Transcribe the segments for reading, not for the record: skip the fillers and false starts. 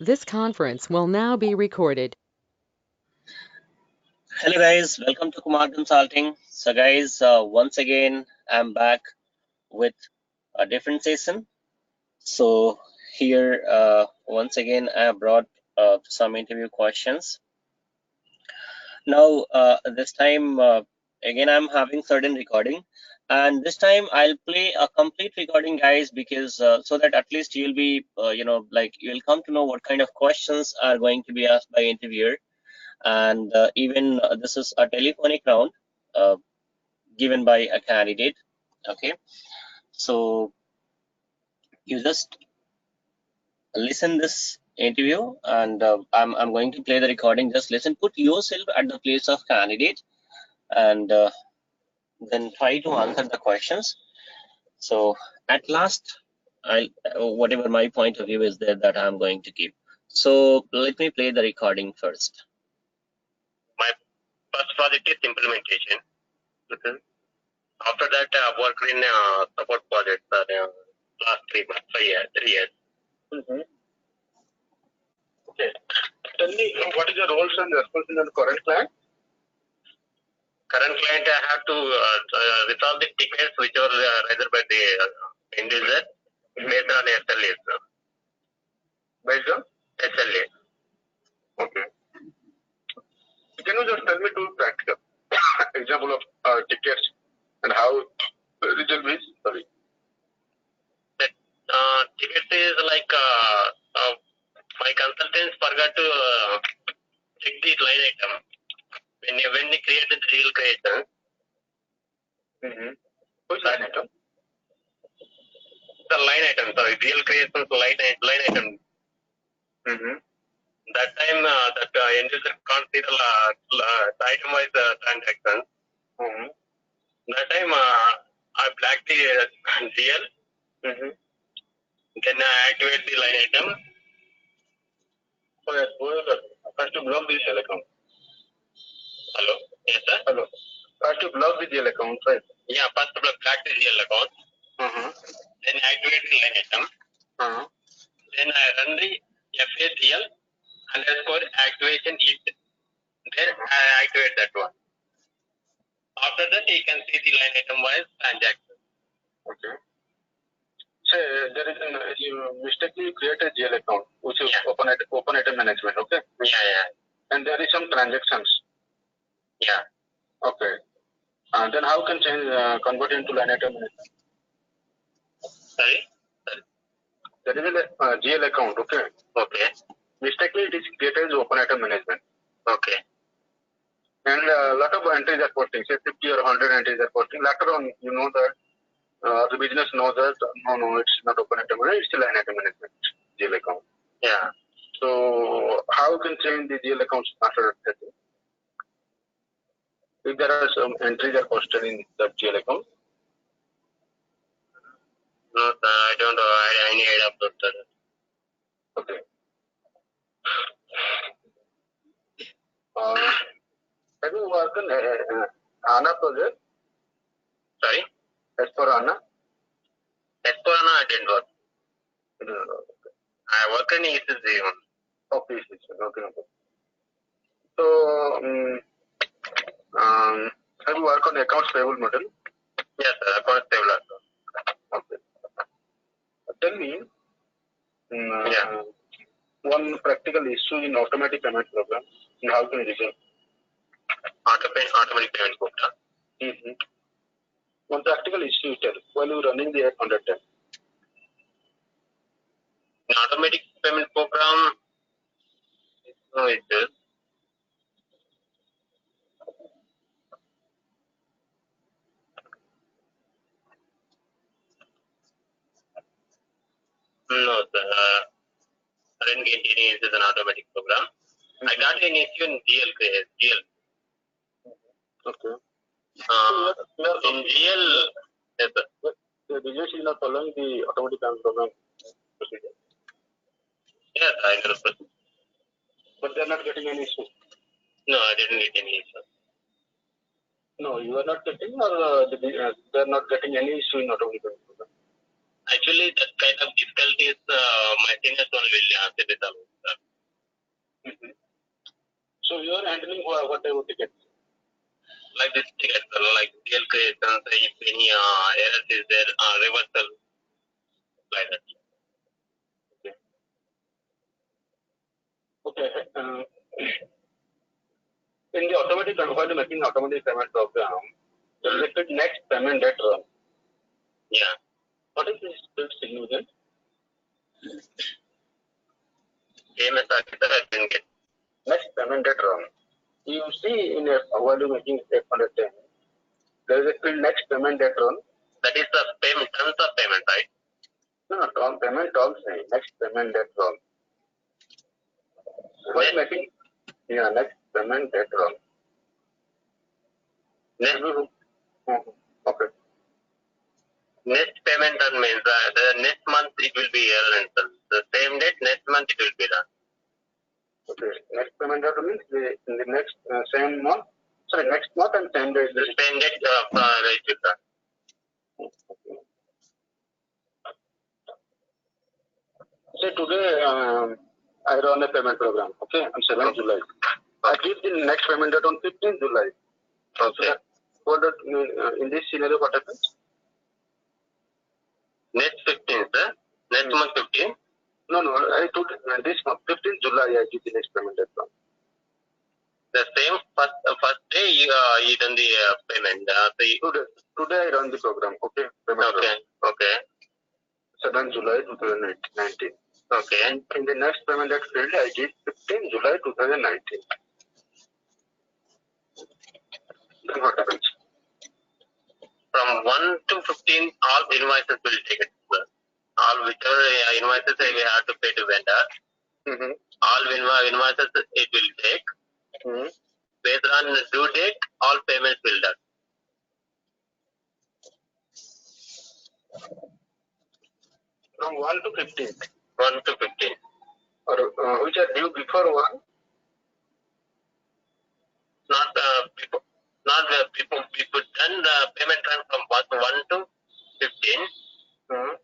This conference will now be recorded. Hello guys, welcome to Kumar Consulting. So guys, once again, I'm back with a different session. So here, once again, I brought some interview questions. Now, this time, again, I'm having certain recording. And this time I'll play a complete recording, guys, because so that at least you'll be, like you'll come to know what kind of questions are going to be asked by interviewer. And even this is a telephonic round. Given by a candidate. Okay, so you just listen this interview, and I'm going to play the recording. Just listen, put yourself at the place of candidate, and then try to answer the questions. So at last, I'll whatever my point of view is there that I'm going to give. So let me play the recording first. My first project is implementation. Mhm. After that, I worked in support projects last 3 months, 3 years. Mm-hmm. Okay. Tell me, what is your roles and responsibilities in the current client? Current client, I have to resolve the tickets which are raised by the end user based on SLA. Based on SLA. Okay. Can you just tell me two practical example of tickets and how result is? Sorry. That tickets is like my consultants forgot to check the line item when they created the real creation. Mm-hmm. Which line item? The line item, sorry, real creation line item. Mm-hmm. That time that end user can't see the itemized transaction. Mm-hmm. That time I blacked the GL. Mm-hmm. Then I activate the line item. So first to block the GL account. Hello? Yes, sir? Hello. First to block the GL account, right? Yeah, first to black the GL account. Mm-hmm. Then activate the line item. Mm-hmm. Then I run the FACL underscore activation it. Then I activate that one. After that, you can see the line item wise transaction. Okay. So there is you mistakenly create a GL account, which is open item management. Okay. Yeah, yeah. And there is some transactions. Yeah. Okay. Then how can change convert into line item management? Sorry. There is a GL account. Okay. Okay. Mistakenly it is created as open item management. Okay. And a lot of entries are posting, say 50 or 100 entries are posting. Later on, you know that the business knows that no, it's not open item management, it's still line item management, GL account. Yeah. So how can change the GL accounts after that? If there are some entries are posted in the GL account? No, I don't know. I need to upload that. Okay. Have you worked on HANA project? Sorry? As for HANA? As for HANA, I didn't work. Okay. I work in ECC one. Oh, ECC. Okay, okay. So, have you worked on accounts payable model? Yes, sir. Accounts payable also. Okay. Tell me, one practical issue in automatic payment program, and how can you resolve? Automatic payment program. Mm-hmm. One practical issue tell while you're running the app on that time. In automatic payment program, no issues. No, sir. I didn't get any issues in automatic program. Mm-hmm. I got an issue in GL. Okay. In GL, yes, sir. The business is not following the automatic payment program procedure. Yes, I know the procedure. But they're not getting any issue. No, I didn't get any issue. No, you are not getting, or they're not getting any issue in automatic payment program. Actually, that kind of difficulties my seniors only will sit with alone, sir. So you are handling what type of tickets? Like this ticket, like DL creations, if any errors is there, reversal, like that. Okay. In the automatic, while you're making automatic payment program, the liquid next payment date run. Yeah. What is this significant? Same as I didn't get. Next payment date run. You see in a while you're making 810, there is a field next payment date run. That is the payment, terms of payment, right? No, no, payment terms, next payment date run. What making? Yeah, next payment date run. Next, okay. Next payment run means the next month it will be here. The same date, next month it will be done. Okay. Next payment date means in the next same month. Sorry, next month and same date. The same date it will done. Say today I run a payment program. Okay, on 7th July. I give the next payment date on 15th July. Okay. So what that mean, in this scenario, what happens? Next 15th, sir? Next month 15th? No, I took this month, 15th July, I give the next payment date. The same first day you done the payment. Today I run the program. Okay. Okay. 7th July 2019. Okay. And in the next payment date field, I give 15th July 2019. Then what happens? From 1 to 15, all invoices will take it. All whichever invoices we have to pay to vendor, all invoices it will take. Based on the due date, all payments will done. From 1 to 15. 1 to 15. Or which are due before 1? Not before. Not before. We put done the payment run from 1 to 15.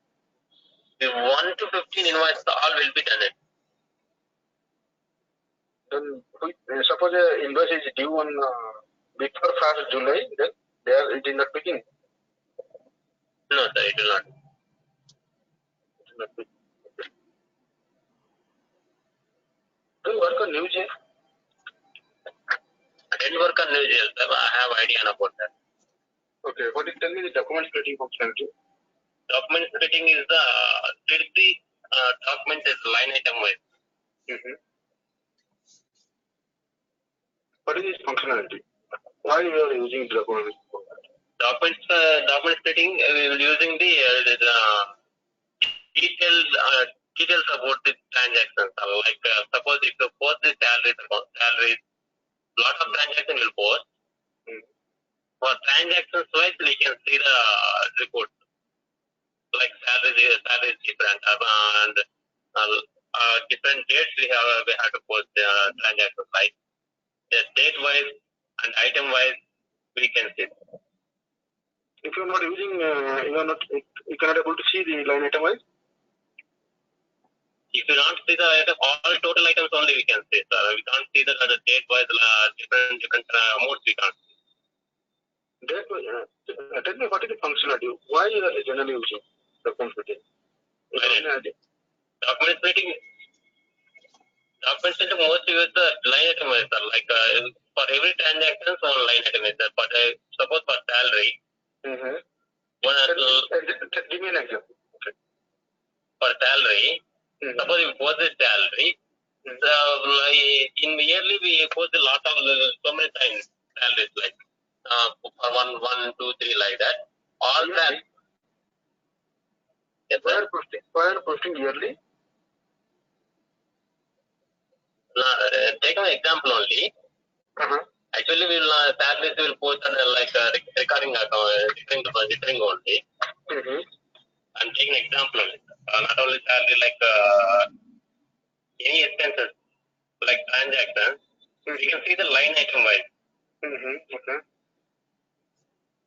The 1 to 15 invoices all will be done. Then suppose the invoice is due on before 1st July, then it is not picking. No, sir, it will not. It will not pick. Do you work on New.js? I didn't work on New.js, sir. I have idea about that. Okay, what is tell me the document splitting functionality? Document splitting is the split the document is line item wise. What is this functionality? Why you are using document? Document splitting we will using the details about the transactions. Like suppose if you post the salaries, lot of transactions will post. For transactions wise, we can see the report. Like salaries different and different dates we have to post the transactions. Like the date wise and item wise, we can see. If you are not using, you cannot able to see the line item wise. If you don't see the item, all total items only we can see, sir. We can't see the date wise different amounts we can't see. Tell me what is the functionality? Why you are generally using document splitting? Document splitting mostly with the line item wise, sir. Like for every transaction, one line item is there. But suppose for salary, give me an example. Okay. For salary, suppose you post the salary, in yearly we post a lot of so many times salaries like for 1, 2, 3 like that. All that. Yes, why are posting yearly? Take an example only. Actually, salaries will post like recurring account, recurring only. I'm taking an example only. Not only salary, like any expenses, like transactions, you can see the line item wise. Okay.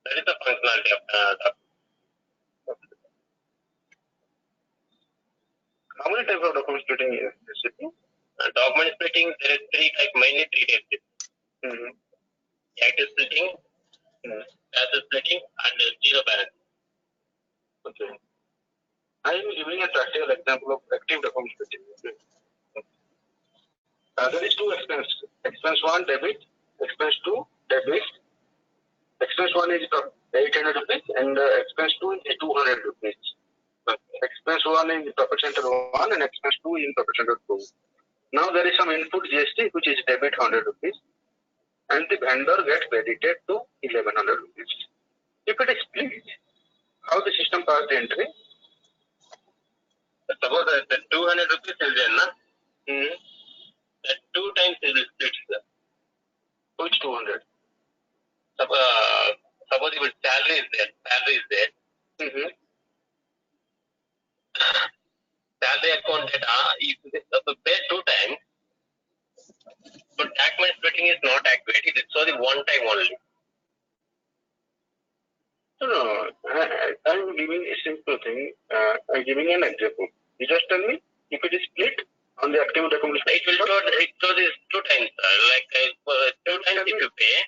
That is the functionality of How many types of document splitting is this? Document splitting, there is mainly three types. Active splitting, passive splitting, and zero balance. Okay. I am giving a practical example of active document splitting. Okay. There is two expense. Expense 1 debit, expense 2 debit. Expense 1 is 800 rupees and expense 2 is 200 rupees. Expense 1 is profit center 1 and expense 2 is profit center 2. Now there is some input GST which is debit 100 rupees and the vendor gets credited to 1100 rupees. If it is split, how the system pass the entry? Suppose the 200 rupees is there, na? That 2 times it will split. Which 200? Suppose your salary is there. Salary account data, if you pay 2 times, but document splitting is not activated. It's only one time only. No, I'm giving a simple thing. I'm giving an example. You just tell me if it is split on the active document. It will show this 2 times. Like 2 times if you pay.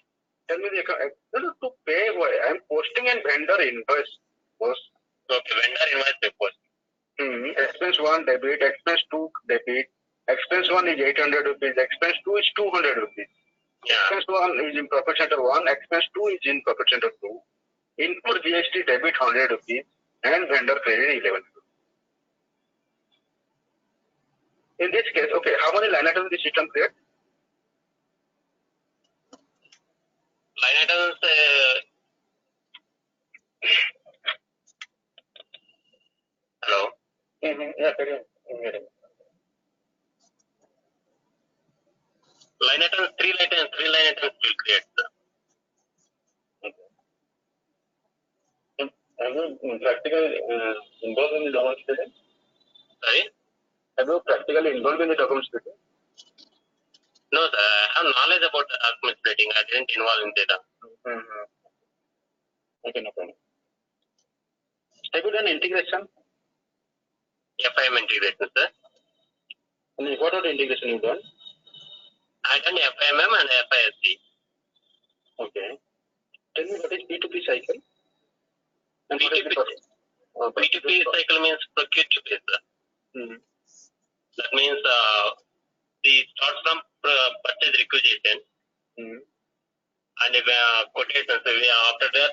Tell me the account. No, to pay. I'm posting a vendor invoice. Okay, vendor invoice they post. Expense 1 debit, expense 2 debit. Expense 1 is 800 rupees. Expense 2 is 200 rupees. Yeah. Expense 1 is in profit center 1. Expense 2 is in profit center 2. Input GST debit 100 rupees and vendor credit 11 rupees. In this case, okay, how many line items the system create? Line items, hello? Yeah, carry on. Line items, three line items will create. Have you practically involved in the document splitting? Sorry? Have you practically involved in the document splitting? No, sir. I have knowledge about the document splitting. I didn't involve in data. Okay, no problem. Have you done integration? FIM integration, sir. And what are the integration you done? I done FIMM and FISC. Okay. Tell me what is P2P cycle? And P2P cycle means procure to pay, sir. That means the start from purchase requisition and quotations. After that,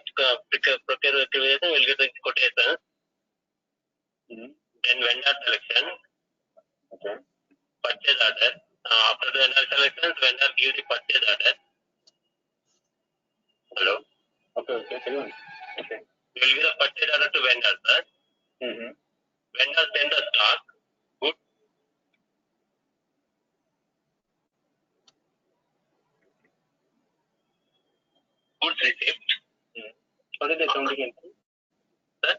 procure requisition, we'll get the quotations. Then vendor selection. Okay. Purchase order. After the vendor selection, vendor gives the purchase order. Hello. Okay. Okay. We will give the purchase order to vendor, sir. Vendor send the stock. Good. Goods receipt. What is the accounting entry? Sir?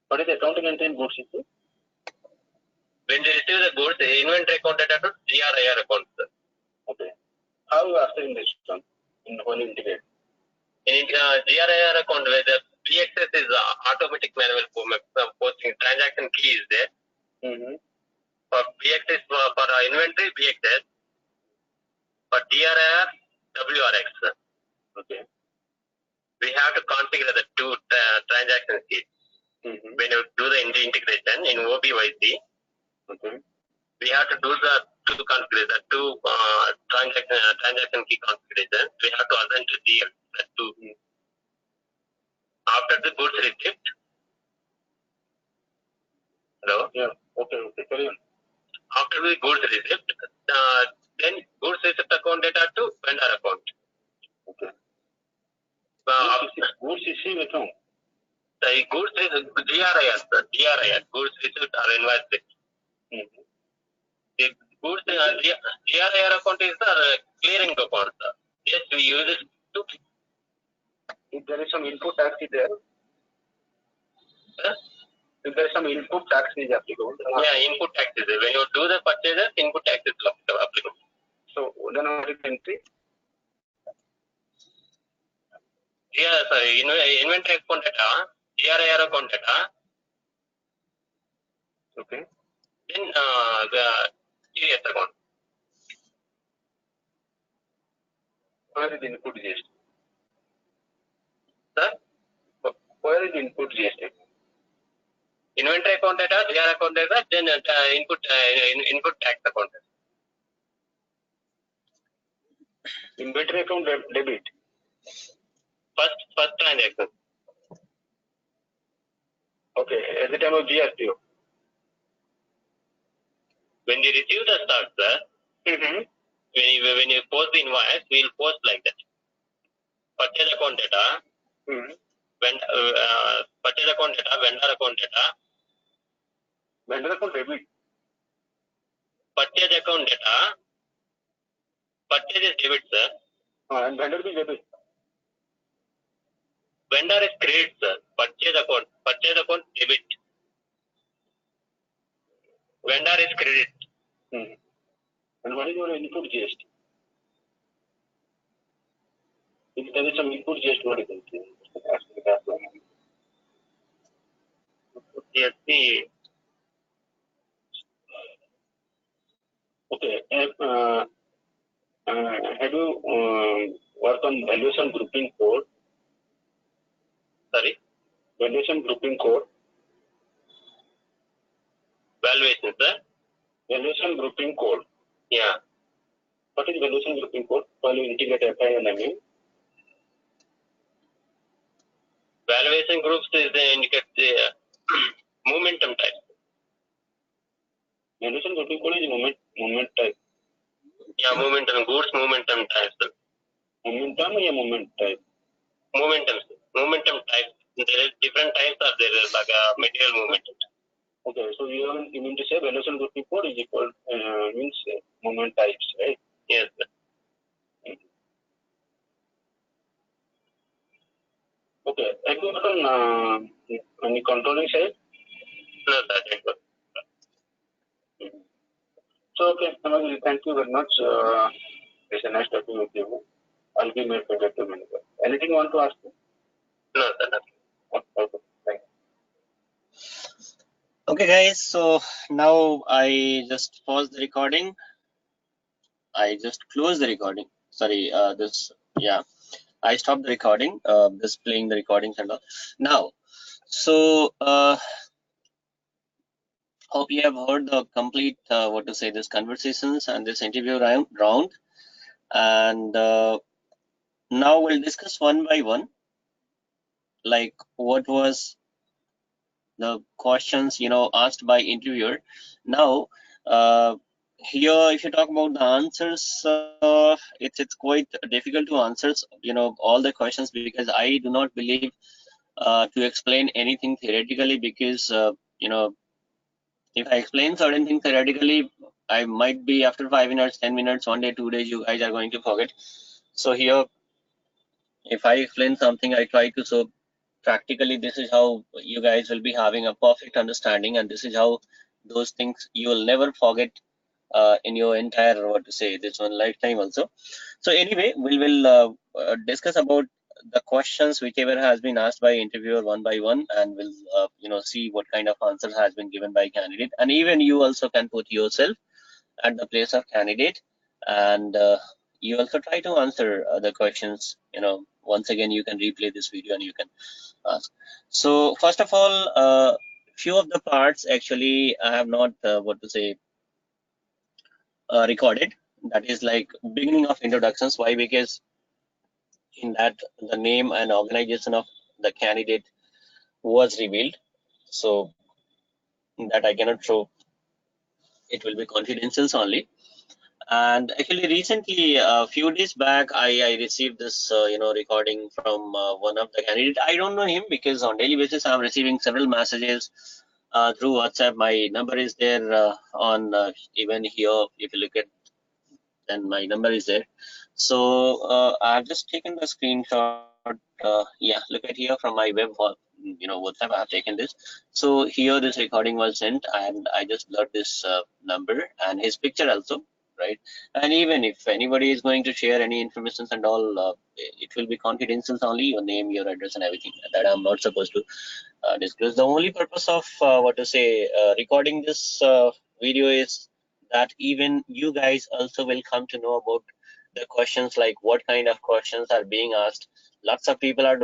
What is the accounting entry in goods receipt? When they receive the goods, the inventory account data to GRIR account, sir. Okay. How you are in this one? When you integrate? In GRIR account, where the BXS is automatic manual posting, transaction key is there. For BXS, for inventory, BXS. For GRIR, WRX. Okay. We have to configure the two transaction keys. When you do the integration in OBYC, we have to do the two configuration, two transaction key configuration. We have to assign to GL. After the goods receipt. Hello? Yeah. Okay. Carry on. After the goods receipt, then goods receipt account data to vendor account. Okay. Goods receipt account. The goods is GRIR, goods receipt or invoice. The goods GRIR account is the clearing account. Yes, we use it to. If there is some input tax is there. If there is some input tax is applicable. Yeah, input tax is there. When you do the purchases, input tax is applicable. So then what is the entry? Yeah, sorry, inventory account data, GRIR account data. Okay. Then the serious account. Where is the input GST? Sir? Where is the input GST? Inventory account data, GR account data, then input tax account data. Inventory account debit. First transaction. Okay, at the time of GRPO. When you receive the stock, sir, when you post the invoice, we will post like that. Purchase account data, purchase account data, vendor account data. Vendor account debit. Purchase account data. Purchase is debit, sir. And vendor is debit. Vendor is credit, sir. Purchase account debit. Vendor is credit. And what is your input GST? If there is some input GST, what is it? GST. Okay. Have you worked on valuation grouping code? Sorry? Valuation grouping code. Valuation, sir? Valuation grouping code. Yeah. What is valuation grouping code? While you integrate FI and ME. Valuation groups is the indicate the momentum type. Valuation grouping code is moment type. Yeah, momentum, goods momentum type, sir. Momentum or moment type? Momentum type. There is different types are there, like material momentum. Okay, so you mean to say valuation grouping code is equal means moment types, right? Yes, sir. Okay, have you got on any controlling side? No, sir. So, okay, thank you very much. It's a nice talking with you. I'll be made project manager. Anything you want to ask me? No, sir, nothing. Okay, thank you. Okay, guys, so now I just pause the recording. I just close the recording. Sorry, I stopped the recording, just playing the recordings and all. Now, so hope you have heard the complete, this conversations and this interview round. And now we'll discuss one by one, like what was the questions, asked by interviewer. Now, here, if you talk about the answers, it's quite difficult to answer, all the questions, because I do not believe to explain anything theoretically, because if I explain certain things theoretically, I might be after 5 minutes, 10 minutes, 1 day, 2 days, you guys are going to forget. So here, if I explain something, I try to, so practically this is how you guys will be having a perfect understanding, and this is how those things you will never forget in your entire, this one lifetime also. So anyway, we will discuss about the questions whichever has been asked by interviewer one by one, and we'll see what kind of answer has been given by candidate, and even you also can put yourself at the place of candidate, and you also try to answer the questions. Once again, you can replay this video and you can ask. So first of all, few of the parts actually I have not recorded. That is like beginning of introductions. Why? Because in that the name and organization of the candidate was revealed, so that I cannot show. It will be confidential only. And actually, recently, a few days back, I received this recording from one of the candidates. I don't know him, because on daily basis I'm receiving several messages through WhatsApp. My number is there on even here. If you look at, then my number is there. So I've just taken the screenshot. Yeah, look at here from my web, WhatsApp. I've taken this. So here this recording was sent, and I just blurred this number and his picture also, right? And even if anybody is going to share any information and all, it will be confidential only. Your name, your address, and everything that I'm not supposed to disclose. The only purpose of recording this video is that even you guys also will come to know about the questions, like what kind of questions are being asked. Lots of people are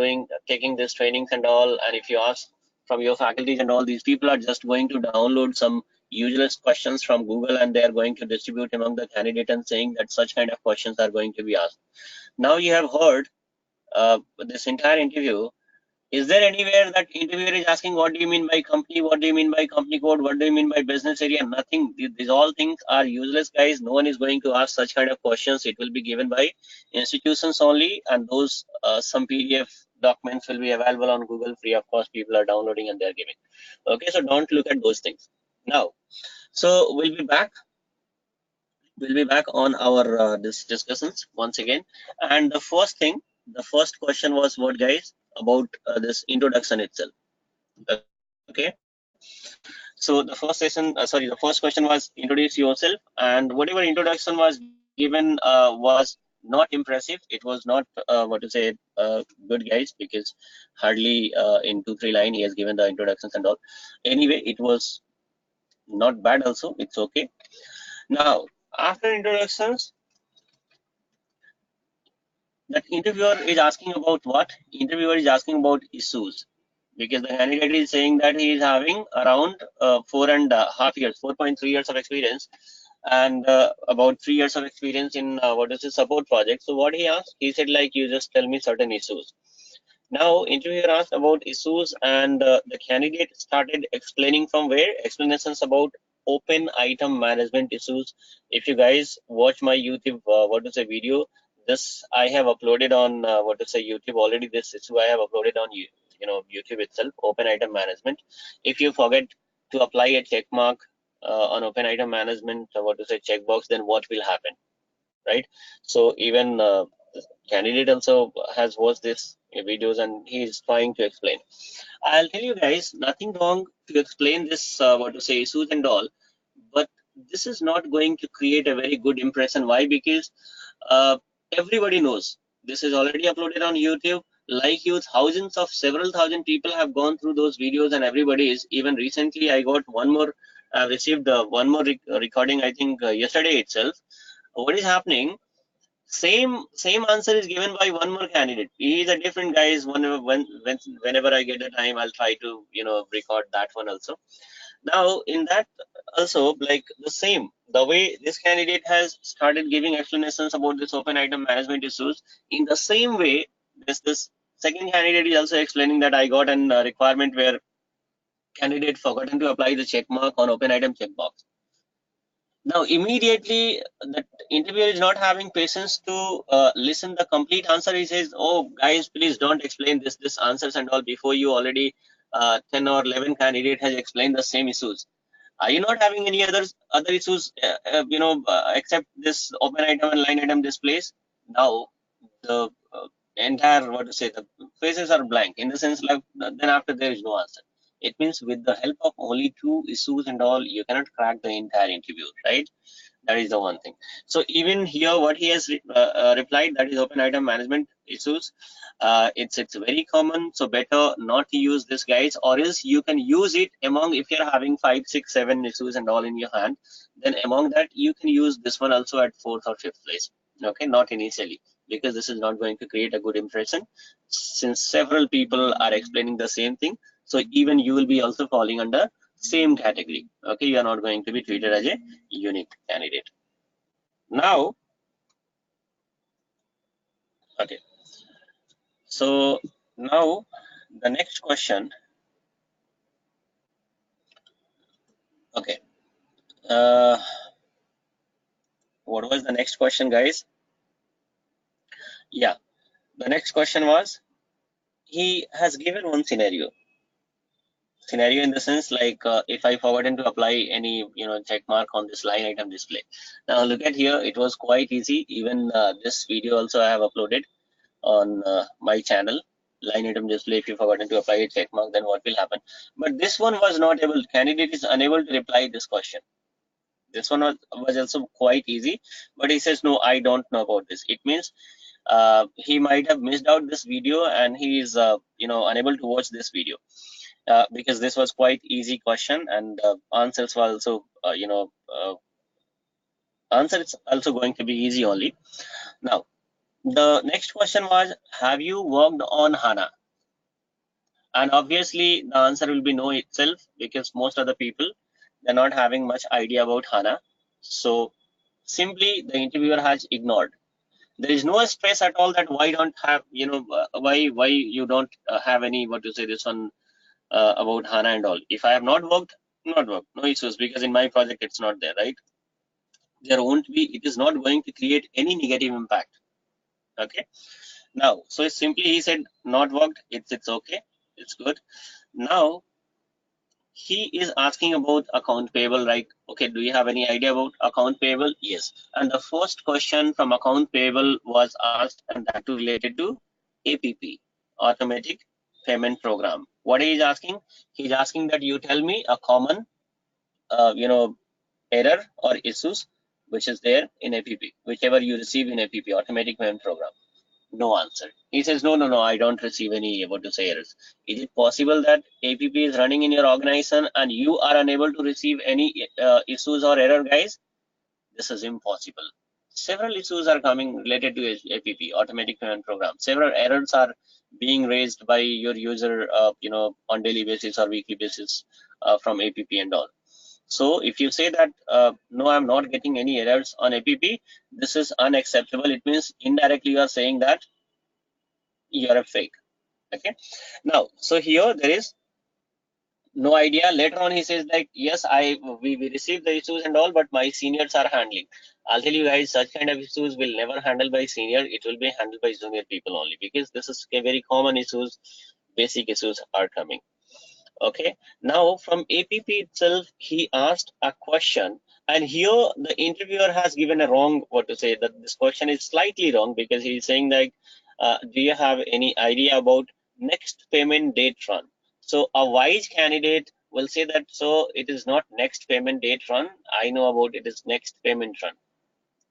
taking this trainings and all, and if you ask from your faculties and all, these people are just going to download some useless questions from Google, and they are going to distribute among the candidate and saying that such kind of questions are going to be asked. Now you have heard this entire interview. Is there anywhere that interviewer is asking what do you mean by company, what do you mean by company code, what do you mean by business area? Nothing. These all things are useless, guys. No one is going to ask such kind of questions. It will be given by institutions only, and those some PDF documents will be available on Google free of cost. People are downloading and they're giving. Okay, so don't look at those things. Now, so we'll be back. We'll be back on our this discussions once again. And the first question was what, guys, about this introduction itself. Okay, so the first session, sorry, the first question was introduce yourself, and whatever introduction was given was not impressive. It was not what to say good, guys, because hardly in 2-3 line he has given the introductions and all. Anyway, it was not bad also. It's okay. Now after introductions, that interviewer is asking about what? Interviewer is asking about issues, because the candidate is saying that he is having around 4.5 years, 4.3 years of experience, and about 3 years of experience in what is the support project. So what he asked, he said like, you just tell me certain issues. Now interviewer asked about issues, and the candidate started explaining from where explanations about open item management issues. If you guys watch my YouTube what to say video, this I have uploaded on what to say YouTube already. This issue I have uploaded on YouTube itself, open item management. If you forget to apply a check mark on open item management, what to say checkbox, then what will happen, right? So even candidate also has watched this videos and he is trying to explain. I'll tell you guys, nothing wrong to explain this what to say issues and all, but this is not going to create a very good impression. Why? Because uh, everybody knows this is already uploaded on YouTube. Like you, thousands of several thousand people have gone through those videos, and everybody is. Even recently I got one more received one more recording, I think yesterday itself. What is happening, same answer is given by one more candidate. He is a different guy. Whenever I get the time, I'll try to record that one also. Now in that also, like the same, the way this candidate has started giving explanations about this open item management issues, in the same way this second candidate is also explaining that I got an requirement where candidate forgotten to apply the check mark on open item checkbox. Now immediately the interviewer is not having patience to listen the complete answer. He says, oh guys, please don't explain this answers and all before you already 10 or 11 candidate has explained the same issues. Are you not having any other issues except this open item and line item displays? Now the entire what to say, the faces are blank, in the sense like then after there is no answer. It means with the help of only two issues and all, you cannot crack the entire interview, right? That is the one thing. So even here what he has replied, that is open item management issues, it's very common, so better not to use this, guys, or else you can use it among, if you're having 5, 6, 7 issues and all in your hand, then among that you can use this one also at 4th or 5th place. Okay, not initially, because this is not going to create a good impression, since several people are explaining the same thing. So even you will be also falling under same category. Okay, you are not going to be treated as a unique candidate. Now, okay, so now the next question. Okay, uh, what was the next question, guys? Yeah, the next question was, he has given one scenario in the sense like, if I forgotten to apply any check mark on this line item display. Now look at here, it was quite easy. Even this video also I have uploaded on my channel. Line item display, if you forgotten to apply a check mark, then what will happen? But this one was not able, candidate is unable to reply this question. This one was also quite easy, but he says no, I don't know about this. It means he might have missed out this video and he is unable to watch this video. because this was quite easy question, and answers were also answer is also going to be easy only. Now, the next question was, have you worked on HANA? And obviously the answer will be no itself, because most of the people, they're not having much idea about HANA. So simply the interviewer has ignored. There is no stress at all that why don't have, why you don't have any, what to say, this one about HANA and all. If I have not worked, no issues, because in my project it's not there, right? There won't be, it is not going to create any negative impact. Okay. Now, so simply he said not worked, it's okay, it's good. Now he is asking about account payable, like, okay, do you have any idea about account payable? Yes. And the first question from account payable was asked, and that too related to APP, automatic payment program. What he is asking? He's asking that you tell me a common error or issues which is there in APP, whichever you receive in APP, automatic payment program. No answer. He says, no, I don't receive any, what to say, errors. Is it possible that APP is running in your organization and you are unable to receive any issues or error, guys? This is impossible. Several issues are coming related to APP, automatic payment program. Several errors are being raised by your user, on daily basis or weekly basis from APP and all. So if you say that, no, I'm not getting any errors on APP, this is unacceptable. It means indirectly you are saying that you're a fake. Okay. Now, so here there is no idea. Later on he says like, yes, we received the issues and all, but my seniors are handling. I'll tell you guys, such kind of issues will never handle by senior. It will be handled by junior people only, because this is a very common issues. Basic issues are coming. Okay. Now from APP itself, he asked a question, and here the interviewer has given a wrong, what to say, that this question is slightly wrong, because he's saying like, do you have any idea about next payment date run? So a wise candidate will say that, so it is not next payment date run, I know about it is next payment run.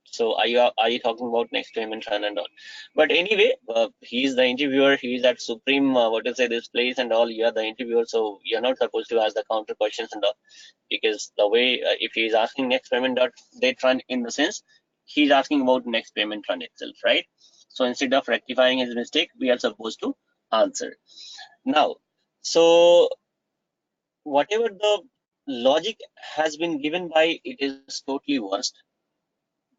So are you talking about next payment run and all? But anyway, he is the interviewer. He is at supreme, what to say, this place and all. You are the interviewer, so you're not supposed to ask the counter questions and all, because the way, if he is asking next payment date run, in the sense he's asking about next payment run itself, right? So instead of rectifying his mistake, we are supposed to answer. Now, so whatever the logic has been given by, it is totally worst.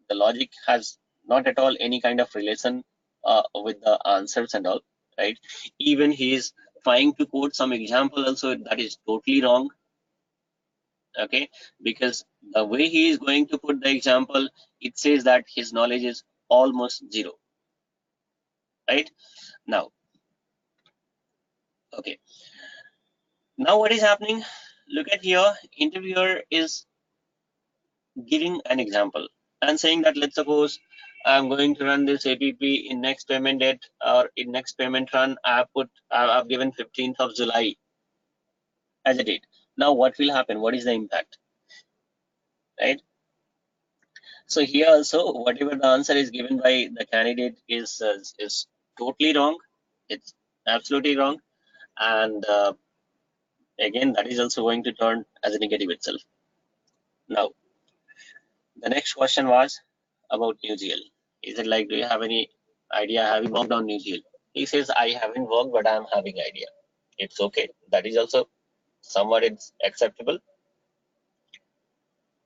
The logic has not at all any kind of relation with the answers and all, right? Even he is trying to quote some example also, that is totally wrong. Okay, because the way he is going to put the example, it says that his knowledge is almost zero, right? Now, okay, now what is happening? Look at here, interviewer is giving an example and saying that, let's suppose I'm going to run this APP in next payment date, or in next payment run, I've given 15th of July as a date. Now what will happen? What is the impact, right? So here also, whatever the answer is given by the candidate is totally wrong. It's absolutely wrong, and again, that is also going to turn as a negative itself. Now, the next question was about NewGL. Is it like, do you have any idea? Have you worked on NewGL? He says, I haven't worked, but I'm having idea. It's okay. That is also somewhat it's acceptable.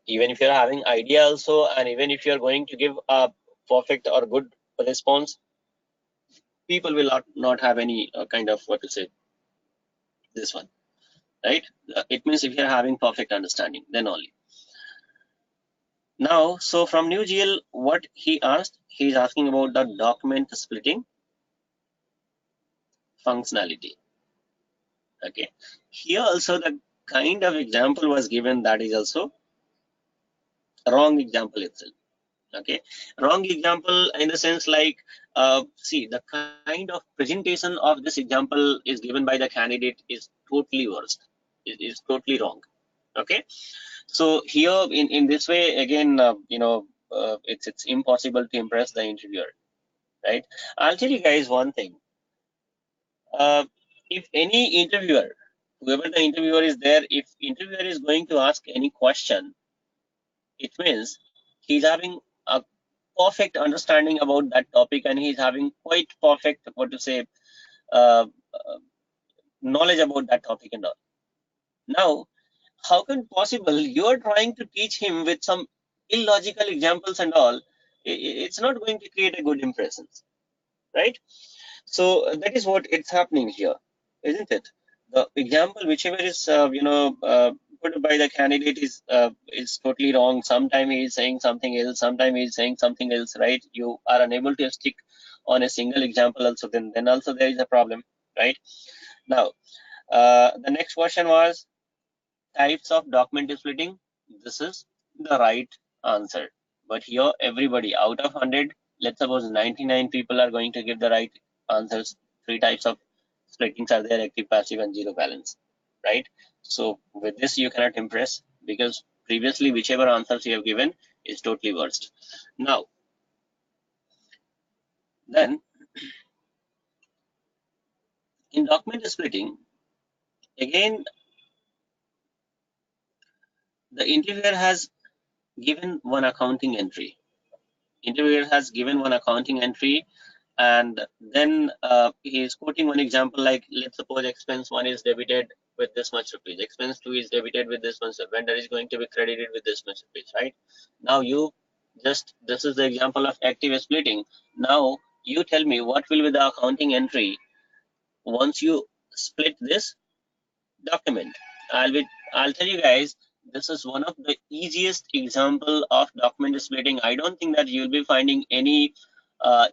Even if you're having idea also, and even if you're going to give a perfect or good response, people will not have any kind of, what to say, this one, right? It means if you're having perfect understanding, then only. Now, so from NewGL, what he asked, he's asking about the document splitting functionality. Okay, here also the kind of example was given, that is also a wrong example itself. Okay, wrong example in the sense like, see, the kind of presentation of this example is given by the candidate is totally worst. It is totally wrong. Okay, so here in this way, again, it's impossible to impress the interviewer, right? I'll tell you guys one thing. If any interviewer whoever the interviewer is there, if interviewer is going to ask any question, it means he's having a perfect understanding about that topic, and he's having quite perfect, what to say, uh, uh, knowledge about that topic and all. Now, how can possible you are trying to teach him with some illogical examples and all? It's not going to create a good impression, right? So that is what it's happening here, isn't it? The example, whichever is put by the candidate is totally wrong. Sometimes he is saying something else. Sometimes he is saying something else, right? You are unable to stick on a single example. Also, then also there is a problem, right? Now, the next question was types of document splitting. This is the right answer. But here, everybody out of 100, let's suppose 99 people are going to give the right answers. Three types of splittings are there: active, passive, and zero balance, right? So with this, you cannot impress because previously, whichever answers you have given is totally worst. Now, then in document splitting, again, the interviewer has given one accounting entry. Interviewer has given one accounting entry, and then he is quoting one example, like let's suppose expense 1 is debited with this much rupees, expense 2 is debited with this much, vendor is going to be credited with this much rupees, right? Now you just, this is the example of active splitting. Now you tell me what will be the accounting entry once you split this document. I'll tell you guys, this is one of the easiest example of document splitting. I don't think that you'll be finding any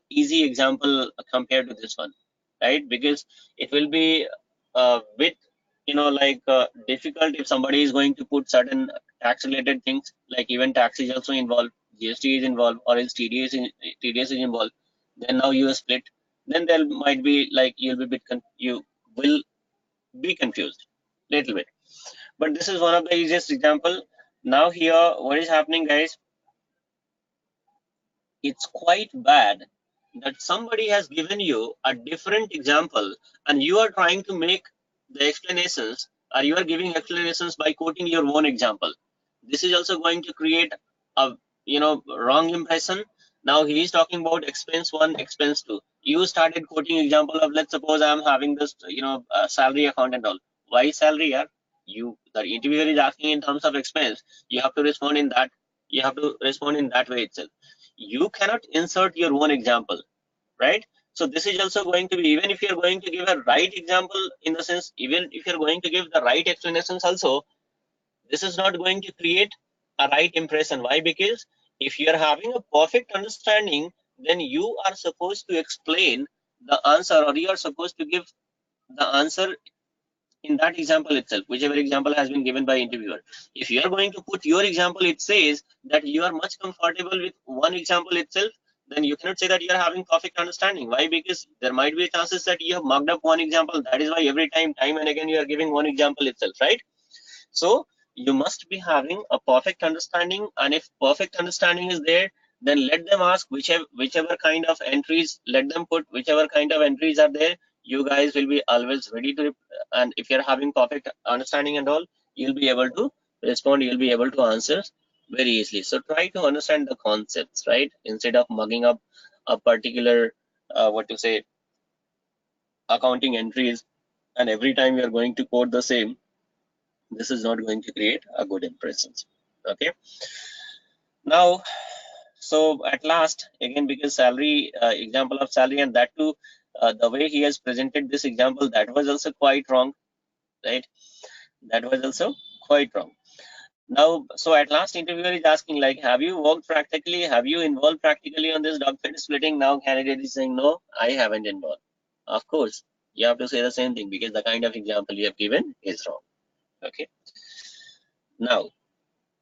easy example compared to this one, right? Because it will be a bit, difficult if somebody is going to put certain tax related things, like even tax is also involved, GST is involved, or else TDS is involved. Then now you split, then there might be like you'll be bit you will be confused little bit. But this is one of the easiest example. Now here, what is happening, guys? It's quite bad that somebody has given you a different example and you are trying to make the explanations, or you are giving explanations by quoting your own example. This is also going to create a wrong impression. Now he is talking about expense 1, expense 2. You started quoting example of, let's suppose I'm having this salary account and all. Why salary? Yeah, the interviewer is asking in terms of expense. You have to respond in that. You have to respond in that way itself. You cannot insert your own example, right? So this is also going to be, even if you're going to give a right example, in the sense, even if you're going to give the right explanations also, this is not going to create a right impression. Why? Because if you're having a perfect understanding, then you are supposed to explain the answer, or you are supposed to give the answer in that example itself, whichever example has been given by interviewer. If you are going to put your example, it says that you are much comfortable with one example itself, then you cannot say that you are having perfect understanding. Why? Because there might be chances that you have mugged up one example. That is why every time and again you are giving one example itself, right? So you must be having a perfect understanding, and if perfect understanding is there, then let them ask whichever kind of entries, let them put whichever kind of entries are there. You guys will be always ready to, and if you're having perfect understanding and all, you'll be able to respond, you'll be able to answer very easily. So try to understand the concepts, right? Instead of mugging up a particular what to say, accounting entries, and every time you're going to quote the same, this is not going to create a good impression. Okay. Now, so at last, again, because salary, example of salary, and that too, the way he has presented this example, that was also quite wrong, right? That was also quite wrong. Now, so at last, interviewer is asking, like, have you worked practically? Have you involved practically on this document splitting? Now, candidate is saying, no, I haven't involved. Of course, you have to say the same thing, because the kind of example you have given is wrong. Okay. Now,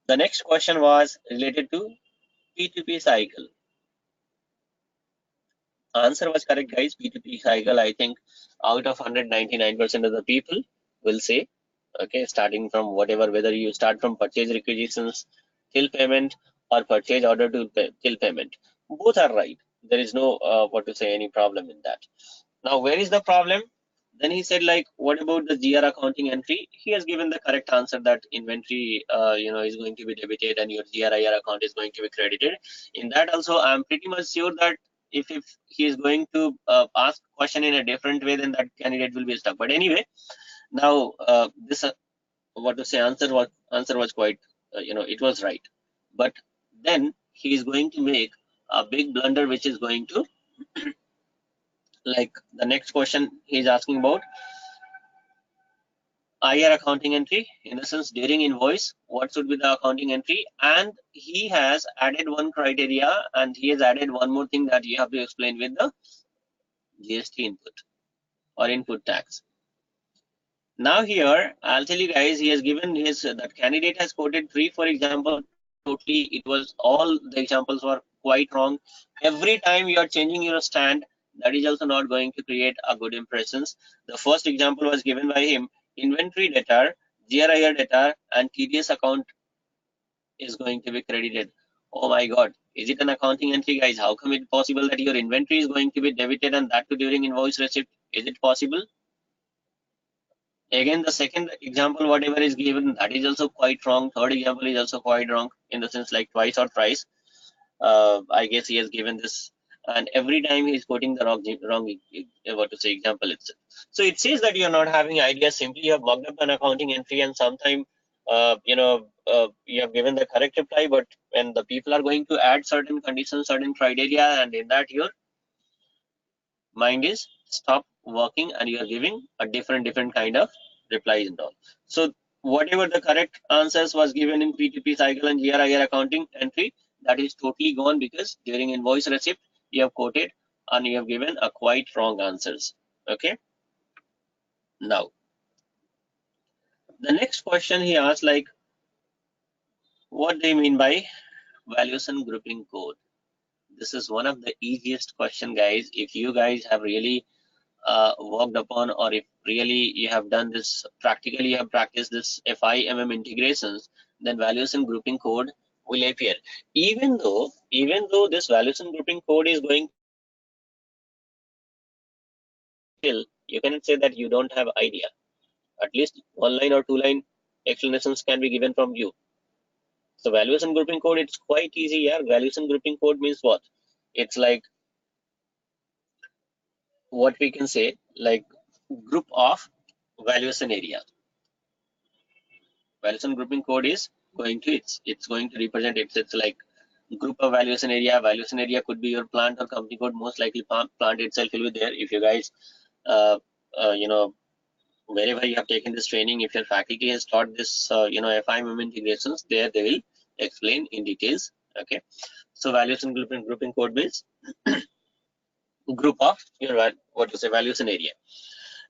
the next question was related to P2P cycle. Answer was correct, guys. P2P cycle, I think out of 199% of the people will say, okay, starting from whatever, whether you start from purchase requisitions till payment or purchase order to till payment, both are right. There is no what to say, any problem in that. Now, where is the problem? Then he said, like, what about the GR accounting entry? He has given the correct answer that inventory, is going to be debited and your GRIR account is going to be credited. In that also, I'm pretty much sure that if he is going to ask question in a different way, then that candidate will be stuck. But anyway, now this what to say answer was quite it was right. But then he is going to make a big blunder, which is going to like the next question he is asking about IR accounting entry, in the sense during invoice, what should be the accounting entry? And he has added one criteria and he has added one more thing that you have to explain with the GST input or input tax. Now here, I'll tell you guys, he has given his, that candidate has quoted 3-4 examples. Totally, it was all the examples were quite wrong. Every time you are changing your stand, that is also not going to create a good impressions. The first example was given by him, inventory debtor, GRIR debtor, and TDS account is going to be credited. Oh my God, is it an accounting entry, guys? How come it possible that your inventory is going to be debited and that too during invoice receipt? Is it possible? Again, the second example, whatever is given, that is also quite wrong. Third example is also quite wrong, in the sense like twice or thrice. I guess he has given this, and every time he is quoting the wrong what to say example itself. So it says that you are not having ideas. Simply you have mugged up an accounting entry, and sometime you have given the correct reply, but when the people are going to add certain conditions, certain criteria, and in that your mind is stop working and you are giving a different kind of replies and all. So whatever the correct answers was given in P2P cycle and GRIR accounting entry, that is totally gone, because during invoice receipt you have quoted and you have given a quite wrong answers. Okay. Now the next question he asked, like, what do you mean by valuation grouping code? This is one of the easiest question, guys. If you guys have really worked upon, or if really you have done this practically, you have practiced this FIMM integrations, then valuation grouping code will appear. Even though this valuation grouping code is going to be still, you cannot say that you don't have idea. At least 1 line or 2 line explanations can be given from you. So valuation grouping code, it's quite easy. Yeah, valuation grouping code means what? It's like what we can say, like group of valuation area. Valuation grouping code is going to it's going to represent it's like group of valuation area. Valuation area could be your plant or company code. Most likely plant itself will be there. If you guys wherever you have taken this training, if your faculty has taught this FIMM integrations, there they will explain in details. Okay, so valuation grouping code means group of your what to say valuation area.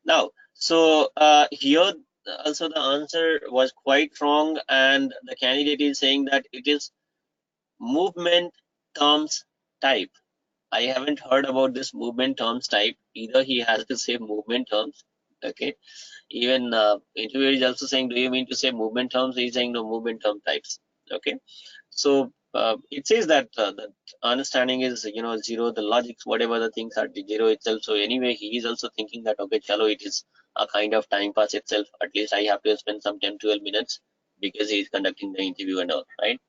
Now, so here also the answer was quite wrong, and the candidate is saying that it is movement terms type. I haven't heard about this movement terms type. Either he has to say movement terms. Okay. Even interviewer is also saying, do you mean to say movement terms? He's saying no, movement term types. Okay. So it says that that understanding is zero, the logics, whatever the things are zero itself. So anyway, he is also thinking that okay, chalo, it is a kind of time pass itself. At least I have to spend some 10-12 minutes because he is conducting the interview and all, right?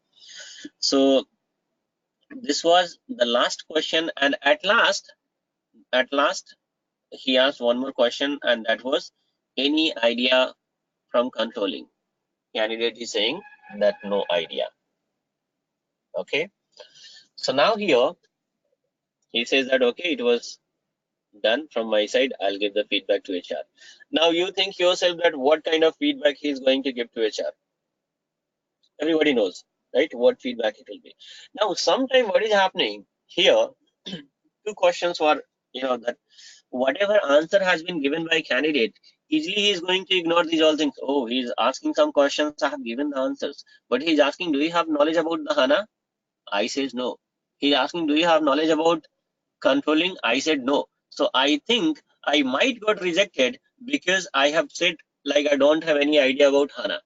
So this was the last question, and at last he asked one more question, and that was any idea from controlling. Candidate is saying that no idea. Okay, so now here he says that okay, it was done from my side, I'll give the feedback to HR. Now you think yourself that what kind of feedback he is going to give to HR. Everybody knows, right, what feedback it will be. Now sometime what is happening here, two questions were that whatever answer has been given by candidate, easily he is going to ignore these all things. Oh, he's asking some questions, I have given the answers, but he's asking, do you have knowledge about the HANA? I says no. He's asking, do you have knowledge about controlling? I said no. So I think I might got rejected because I have said like I don't have any idea about HANA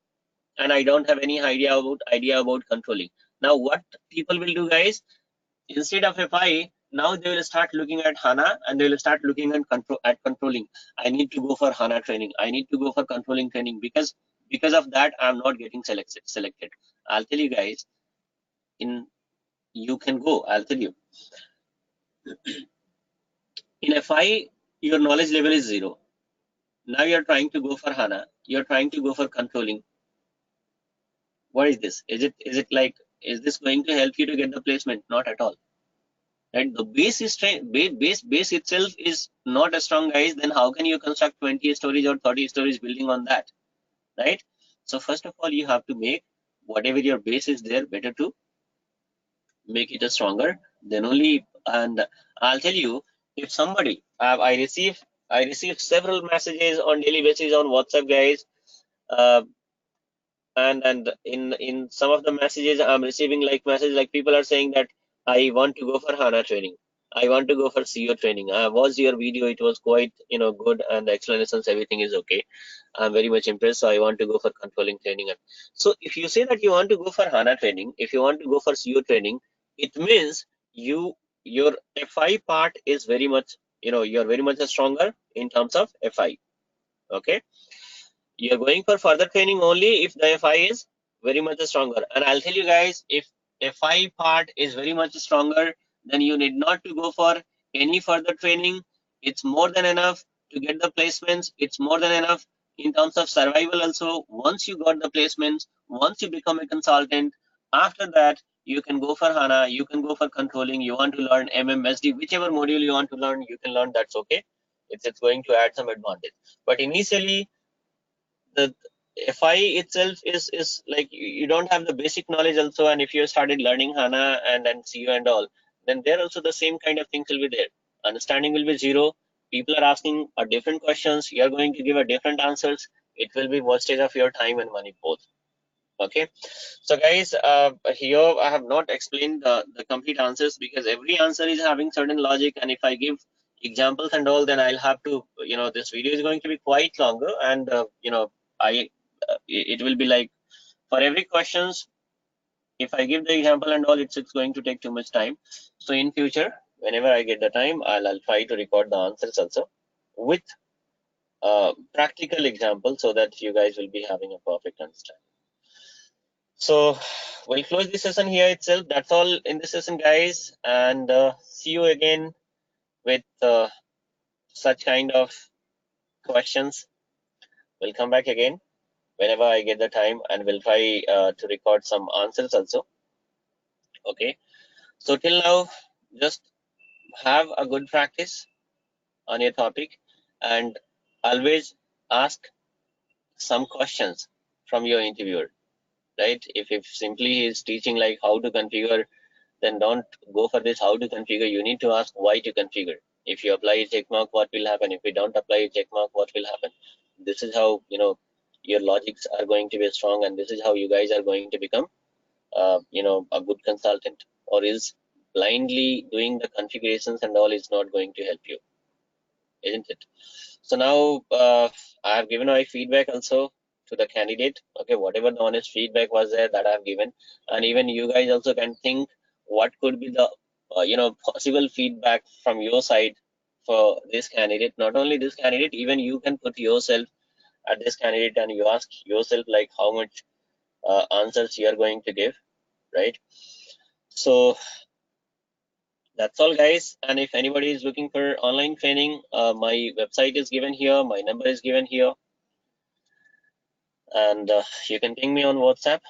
and I don't have any idea about controlling. Now what people will do, guys, instead of FI, now they will start looking at HANA and they will start looking at controlling. I need to go for HANA training. I need to go for controlling training because of that I'm not getting selected. I'll tell you guys, you can go. I'll tell you. In FI, your knowledge level is 0. Now you're trying to go for HANA. You're trying to go for controlling. What is this? Is this going to help you to get the placement? Not at all. Right? The base itself is not as strong, guys. Then how can you construct 20 stories or 30 stories building on that? Right? So first of all, you have to make whatever your base is there better to make it a stronger. Then only, and I'll tell you, if somebody I receive several messages on daily basis on WhatsApp, guys. And in some of the messages I'm receiving messages like people are saying that I want to go for HANA training. I want to go for CO training. I watched your video. It was quite, good, and the explanations, everything is okay. I'm very much impressed. So I want to go for controlling training. So if you say that you want to go for HANA training, if you want to go for CO training, it means your FI part is very much, you're very much stronger in terms of FI. Okay. You're going for further training only if the FI is very much stronger. And I'll tell you guys, if FI part is very much stronger, then you need not to go for any further training. It's more than enough to get the placements. It's more than enough in terms of survival also. Once you got the placements, once you become a consultant, after that, you can go for HANA, you can go for controlling, you want to learn MMSD, whichever module you want to learn, you can learn, that's okay. It's going to add some advantage. But initially, the FI itself is like you don't have the basic knowledge also, and if you started learning HANA and CO and all, then there also the same kind of things will be there. Understanding will be 0. People are asking a different questions. You are going to give a different answers. It will be wastage of your time and money both. Okay. So guys, here I have not explained the complete answers because every answer is having certain logic, and if I give examples and all, then I'll have to, this video is going to be quite longer, and it will be like for every questions, if I give the example and all, it's going to take too much time. So in future, whenever I get the time, I'll try to record the answers also with practical example so that you guys will be having a perfect understanding. So we'll close this session here itself. That's all in this session, guys, and see you again with such kind of questions. We'll come back again whenever I get the time, and we'll try to record some answers also. Okay. So till now, just have a good practice on your topic, and always ask some questions from your interviewer, right? If simply he is teaching like how to configure, then don't go for this how to configure. You need to ask why to configure. If you apply a check mark, what will happen? If you don't apply a check mark, what will happen? This is how, your logics are going to be strong, and this is how you guys are going to become, a good consultant. Or is blindly doing the configurations and all is not going to help you, isn't it? So now I have given my feedback also to the candidate. Okay, whatever the honest feedback was there, that I have given, and even you guys also can think what could be the possible feedback from your side for this candidate. Not only this candidate, even you can put yourself at this candidate and you ask yourself like how much answers you are going to give, right? So that's all, guys. And if anybody is looking for online training, my website is given here, my number is given here, and you can ping me on WhatsApp.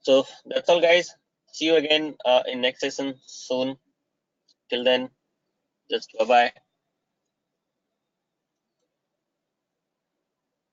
So that's all, guys. See you again in next session soon. Till then, just bye-bye.